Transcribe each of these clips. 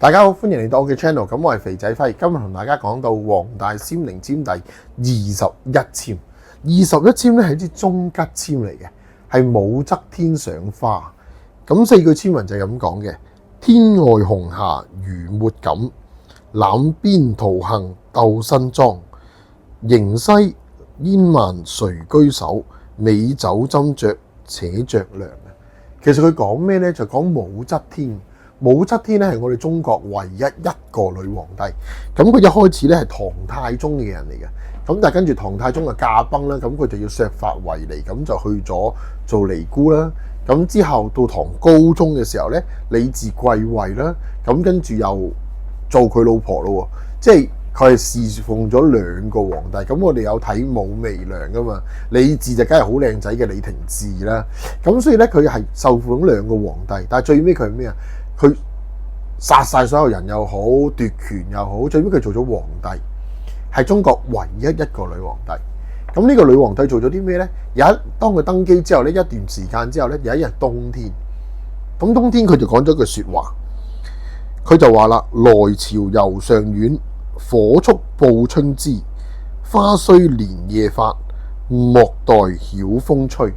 大家好，歡迎嚟到我嘅 channel。咁我係肥仔輝，今日同大家講到黃大仙靈籤第21籤。21籤咧係一支中吉籤嚟嘅，係武則天賞花。咁四句籤文就係咁講嘅：天外紅霞如抹錦，攬邊桃杏鬥新妝。形西煙漫誰居首，美酒斟酌且着涼。其實佢講咩呢？就講武則天。武則天咧係我哋中國唯一一個女皇帝，咁佢一開始咧係唐太宗嘅人嚟嘅，咁但係跟住唐太宗就駕崩啦，咁佢就要削髮為尼，咁就去咗做尼姑啦。咁之後到唐高宗嘅時候咧，李治繼位啦，咁跟住又做佢老婆咯，即係佢係侍奉咗兩個皇帝。咁我哋有睇武媚娘噶嘛，李治就梗係好靚仔嘅李廷智啦，咁所以咧佢係受奉兩個皇帝，但係最尾佢係咩啊？佢殺晒所有人又好，奪權又好，最尾佢做咗皇帝，係中國唯一一個女皇帝。咁呢個女皇帝做咗啲咩呢？當佢登基之後呢，一段時間之後呢，有一日冬天，咁冬天佢就講咗句說話，佢就話啦：來朝猶尚遠，火速報春枝。花雖連夜發，莫待曉風吹。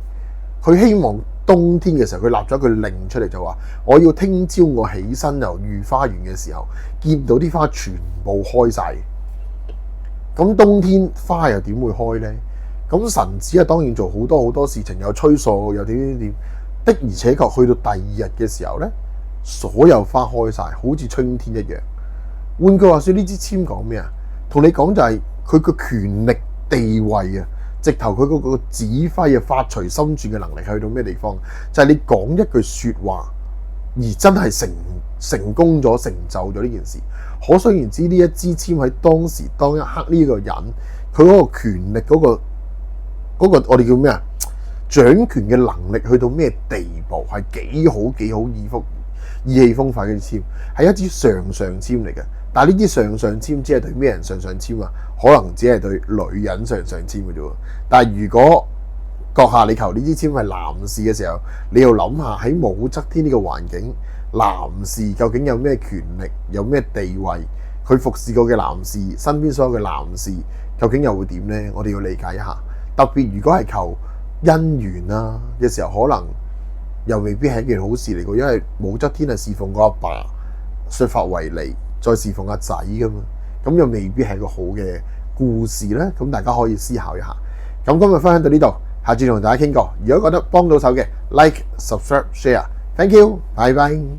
佢希望冬天嘅時候，佢立咗句令出嚟，就話我要聽朝我起身由御花園嘅時候，見到啲花全部開晒。咁冬天花又點會開呢？咁臣子啊，當然做好多事情，又吹掃又點的，而且確去到第二日嘅時候呢，所有花開晒，好似春天一樣。換句話說，呢支籤講咩啊？同你講就係佢個權力地位啊！直頭佢嗰個指揮啊，發隨心轉嘅能力去到咩地方？就係你講一句說話，而真係成功咗，成就咗呢件事。可想而知，呢一支籤喺當時當一刻呢個人，佢嗰個權力嗰個我哋叫咩啊？掌權嘅能力去到咩地步？係幾好意氣風發嘅籤，係一支上籤嚟嘅。但係呢啲上籤只係對咩人上籤啊？可能只係對女人上籤嘅啫。但係如果閣下你求呢支籤係男士嘅時候，你要諗下喺武則天呢個環境，男士究竟有咩權力，有咩地位？佢服侍過嘅男士，身邊所有嘅男士，究竟又會點呢？我哋要理解一下。特別如果係求姻緣啊嘅時候，可能又未必係一件好事嚟嘅，因為武則天係侍奉個阿爸，削髮為尼，再侍奉阿仔噶嘛，咁又未必係個好嘅故事咧。咁大家可以思考一下。咁今日分享到呢度，下次同大家傾過。如果覺得幫到手嘅 ，like、subscribe、share，thank you，拜拜。